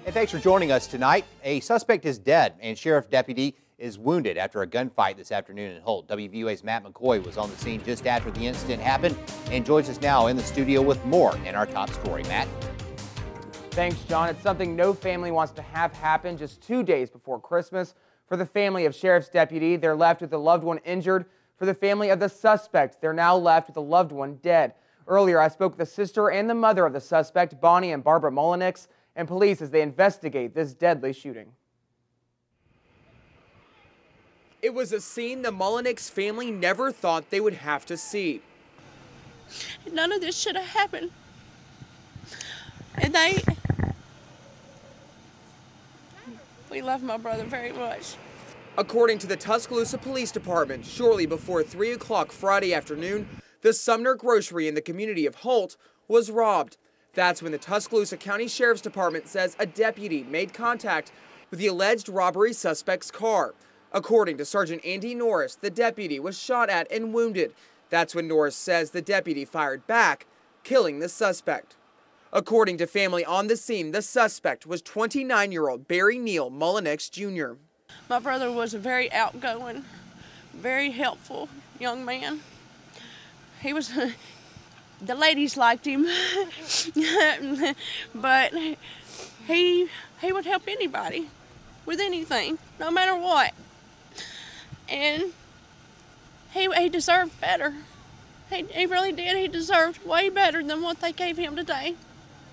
Hey, thanks for joining us tonight. A suspect is dead and sheriff deputy is wounded after a gunfight this afternoon in Holt. WVUA's Matt McCoy was on the scene just after the incident happened and joins us now in the studio with more in our top story. Matt? Thanks, John. It's something no family wants to have happen just 2 days before Christmas. For the family of sheriff's deputy, they're left with a loved one injured. For the family of the suspect, they're now left with a loved one dead. Earlier, I spoke with the sister and the mother of the suspect, Bonnie and Barbara Mullenix, and police as they investigate this deadly shooting. It was a scene the Mullenix family never thought they would have to see. None of this should have happened. And we love my brother very much. According to the Tuscaloosa Police Department, shortly before 3 o'clock Friday afternoon, the Sumner Grocery in the community of Holt was robbed. That's when the Tuscaloosa County Sheriff's Department says a deputy made contact with the alleged robbery suspect's car. According to Sergeant Andy Norris, the deputy was shot at and wounded. That's when Norris says the deputy fired back, killing the suspect. According to family on the scene, the suspect was 29-year-old Barry Neal Mullenix Jr. My brother was a very outgoing, very helpful young man. He was, the ladies liked him, but he would help anybody with anything, no matter what. And he deserved better. He really did. He deserved way better than what they gave him today.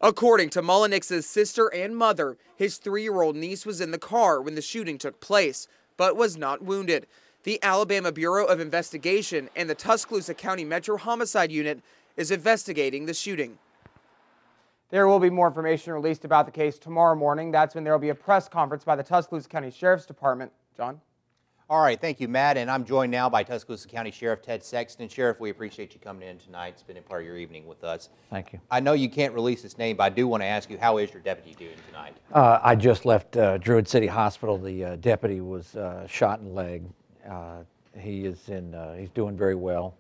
According to Mullenix's sister and mother, his 3-year-old niece was in the car when the shooting took place, but was not wounded. The Alabama Bureau of Investigation and the Tuscaloosa County Metro Homicide Unit is investigating the shooting. There will be more information released about the case tomorrow morning. That's when there will be a press conference by the Tuscaloosa County Sheriff's Department. John? All right, thank you, Matt. And I'm joined now by Tuscaloosa County Sheriff Ted Sexton. Sheriff, we appreciate you coming in tonight, spending part of your evening with us. Thank you. I know you can't release his name, but I do want to ask you, how is your deputy doing tonight? I just left Druid City Hospital. The deputy was shot in the leg. He's doing very well.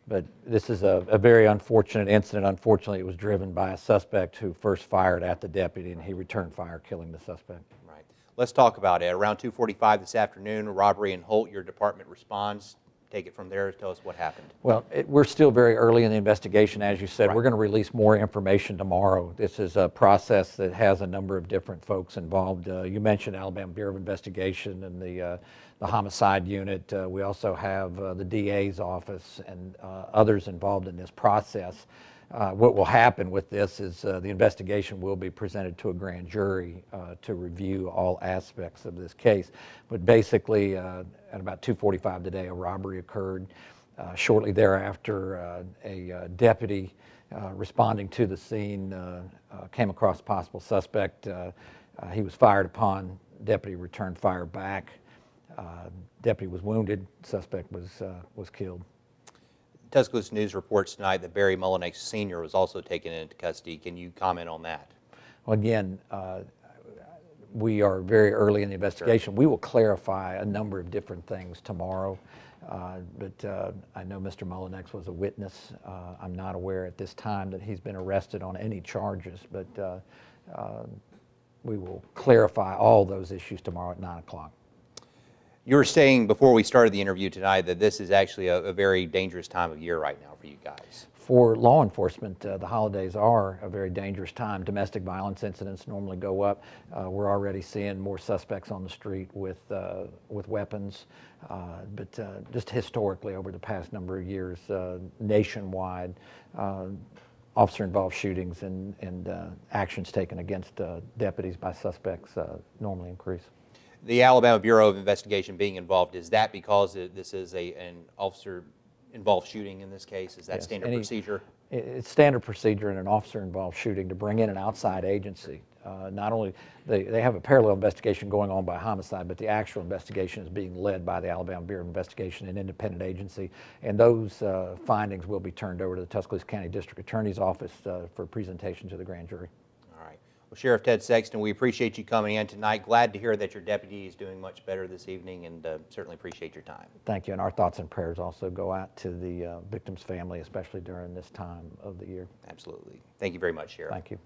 But this is a very unfortunate incident. Unfortunately, it was driven by a suspect who first fired at the deputy, and he returned fire, killing the suspect. Right. Let's talk about it. Around 2:45 this afternoon, a robbery in Holt. Your department responds. Take it from there. Tell us what happened. Well, we're still very early in the investigation. As you said, Right. We're going to release more information tomorrow. This is a process that has a number of different folks involved. You mentioned Alabama Bureau of Investigation and the homicide unit. We also have the DA's office and others involved in this process. What will happen with this is the investigation will be presented to a grand jury to review all aspects of this case. But basically, at about 2:45 today, a robbery occurred. Shortly thereafter, a deputy responding to the scene came across a possible suspect. He was fired upon. Deputy returned fire back. Deputy was wounded. Suspect was killed. Tuscaloosa News reports tonight that Barry Mullenix Sr. was also taken into custody. Can you comment on that? Well, again, we are very early in the investigation. Sure. We will clarify a number of different things tomorrow, but I know Mr. Mullenix was a witness. I'm not aware at this time that he's been arrested on any charges, but we will clarify all those issues tomorrow at 9 o'clock. You were saying before we started the interview tonight that this is actually a very dangerous time of year right now for you guys. For law enforcement, the holidays are a very dangerous time. Domestic violence incidents normally go up. We're already seeing more suspects on the street with weapons, but just historically over the past number of years, nationwide, officer-involved shootings and actions taken against deputies by suspects normally increase. The Alabama Bureau of Investigation being involved, is that because this is an officer-involved shooting in this case? Is that Yes, standard procedure? It's standard procedure in an officer-involved shooting to bring in an outside agency. Not only, they have a parallel investigation going on by homicide, but the actual investigation is being led by the Alabama Bureau of Investigation, an independent agency, and those findings will be turned over to the Tuscaloosa County District Attorney's Office for presentation to the grand jury. Well, Sheriff Ted Sexton, we appreciate you coming in tonight. Glad to hear that your deputy is doing much better this evening, and certainly appreciate your time. Thank you, and our thoughts and prayers also go out to the victim's family, especially during this time of the year. Absolutely. Thank you very much, Sheriff. Thank you.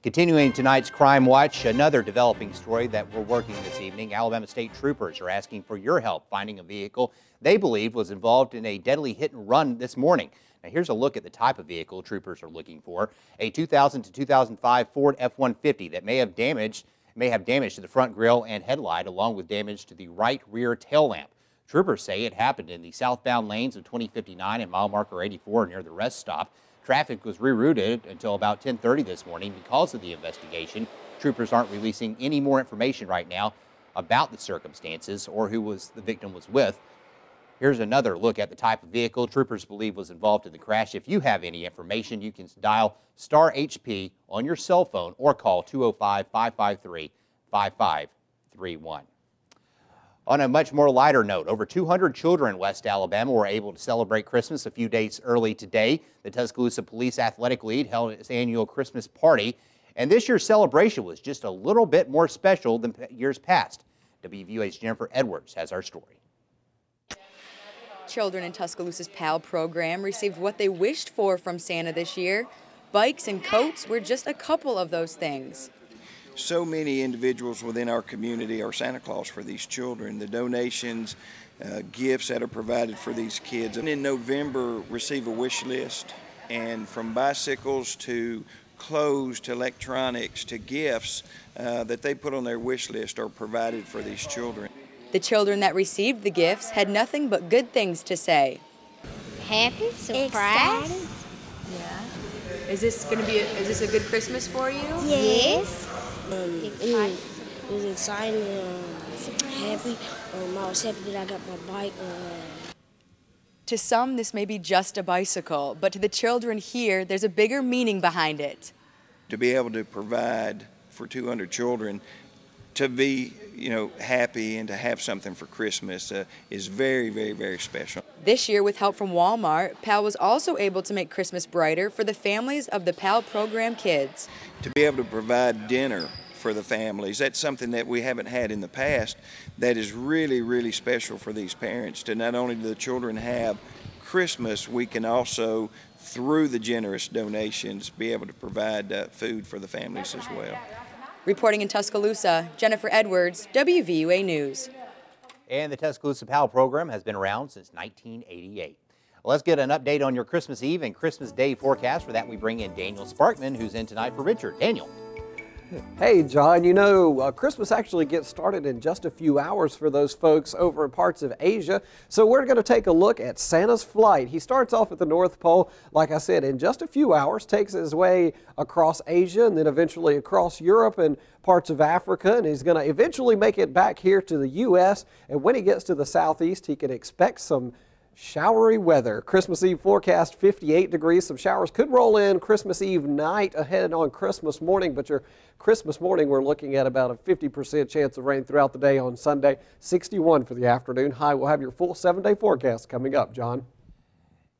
Continuing tonight's Crime Watch, another developing story that we're working this evening. Alabama State troopers are asking for your help finding a vehicle they believe was involved in a deadly hit and run this morning. Now here's a look at the type of vehicle troopers are looking for. A 2000 to 2005 Ford F-150 that may have damage to the front grille and headlight, along with damage to the right rear tail lamp. Troopers say it happened in the southbound lanes of 2059 and mile marker 84 near the rest stop. Traffic was rerouted until about 10:30 this morning because of the investigation. Troopers aren't releasing any more information right now about the circumstances or who the victim was with. Here's another look at the type of vehicle troopers believe was involved in the crash. If you have any information, you can dial star HP on your cell phone or call 205-553-5531. On a much more lighter note, over 200 children in West Alabama were able to celebrate Christmas a few days early today. The Tuscaloosa Police Athletic League held its annual Christmas party, and this year's celebration was just a little bit more special than years past. WVUA's Jennifer Edwards has our story. Children in Tuscaloosa's PAL program received what they wished for from Santa this year. Bikes and coats were just a couple of those things. So many individuals within our community are Santa Claus for these children. The donations, gifts that are provided for these kids. And in November, receive a wish list, and from bicycles to clothes to electronics to gifts that they put on their wish list are provided for these children. The children that received the gifts had nothing but good things to say. Happy, surprised. Yeah. Is this a good Christmas for you? Yes. It was exciting, happy. I was happy that I got my bike. To some, this may be just a bicycle, but to the children here, there's a bigger meaning behind it. To be able to provide for 200 children, to be, happy and to have something for Christmas is very, very, very special. This year, with help from Walmart, PAL was also able to make Christmas brighter for the families of the PAL program kids. To be able to provide dinner for the families, that's something that we haven't had in the past that is really, really special for these parents. To not only do the children have Christmas, we can also, through the generous donations, be able to provide food for the families as well. Reporting in Tuscaloosa, Jennifer Edwards, WVUA News. And the Tuscaloosa PAL program has been around since 1988. Well, let's get an update on your Christmas Eve and Christmas Day forecast. For that, we bring in Daniel Sparkman, who's in tonight for Richard. Daniel. Hey, John, Christmas actually gets started in just a few hours for those folks over in parts of Asia. So we're going to take a look at Santa's flight. He starts off at the North Pole, like I said, in just a few hours, takes his way across Asia and then eventually across Europe and parts of Africa. And he's going to eventually make it back here to the U.S. And when he gets to the southeast, he can expect some showery weather. Christmas Eve forecast 58 degrees. Some showers could roll in Christmas Eve night ahead on Christmas morning, but your Christmas morning we're looking at about a 50% chance of rain throughout the day on Sunday. 61 for the afternoon high. We'll have your full 7-day forecast coming up, John.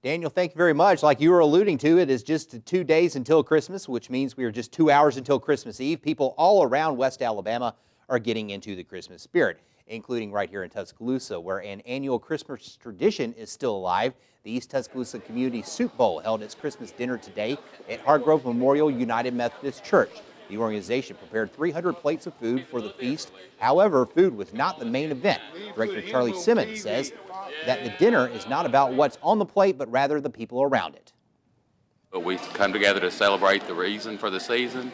Daniel, thank you very much. Like you were alluding to, it is just 2 days until Christmas, which means we are just 2 hours until Christmas Eve. People all around West Alabama are getting into the Christmas spirit, including right here in Tuscaloosa, where an annual Christmas tradition is still alive. The East Tuscaloosa Community Soup Bowl held its Christmas dinner today at Hargrove Memorial United Methodist Church. The organization prepared 300 plates of food for the feast. However, food was not the main event. Director Charlie Simmons says that the dinner is not about what's on the plate, but rather the people around it. We come together to celebrate the reason for the season.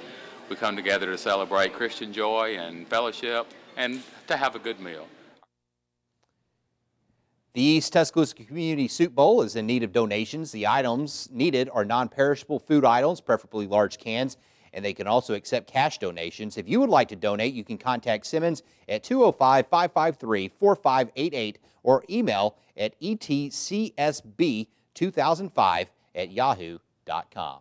We come together to celebrate Christian joy and fellowship and to have a good meal. The East Tuscaloosa Community Soup Bowl is in need of donations. The items needed are non-perishable food items, preferably large cans, and they can also accept cash donations. If you would like to donate, you can contact Simmons at 205-553-4588 or email at etcsb2005@yahoo.com.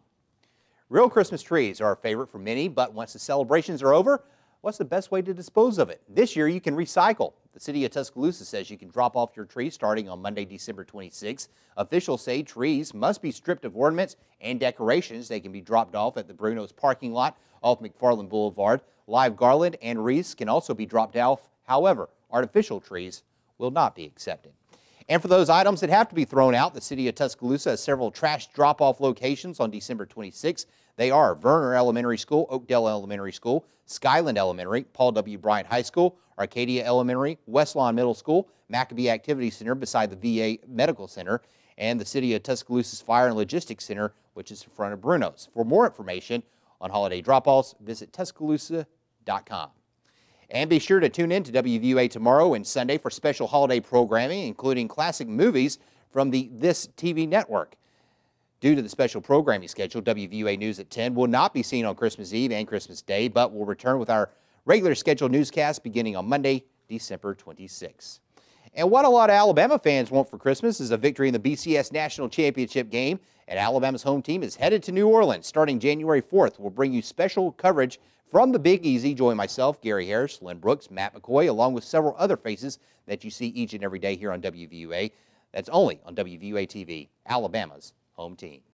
Real Christmas trees are a favorite for many, but once the celebrations are over, what's the best way to dispose of it? This year, you can recycle. The city of Tuscaloosa says you can drop off your tree starting on Monday, December 26th. Officials say trees must be stripped of ornaments and decorations. They can be dropped off at the Bruno's parking lot off McFarland Boulevard. Live garland and wreaths can also be dropped off. However, artificial trees will not be accepted. And for those items that have to be thrown out, the city of Tuscaloosa has several trash drop-off locations on December 26th. They are Verner Elementary School, Oakdale Elementary School, Skyland Elementary, Paul W. Bryant High School, Arcadia Elementary, West Lawn Middle School, Maccabee Activity Center beside the VA Medical Center, and the city of Tuscaloosa's Fire and Logistics Center, which is in front of Bruno's. For more information on holiday drop-offs, visit Tuscaloosa.com. And be sure to tune in to WVUA tomorrow and Sunday for special holiday programming, including classic movies from the This TV network. Due to the special programming schedule, WVUA News at 10 will not be seen on Christmas Eve and Christmas Day, but will return with our regular scheduled newscast beginning on Monday, December 26th. And what a lot of Alabama fans want for Christmas is a victory in the BCS National Championship game, and Alabama's home team is headed to New Orleans starting January 4th. We'll bring you special coverage from the Big Easy. Join myself, Gary Harris, Lynn Brooks, Matt McCoy, along with several other faces that you see each and every day here on WVUA. That's only on WVUA TV, Alabama's home team.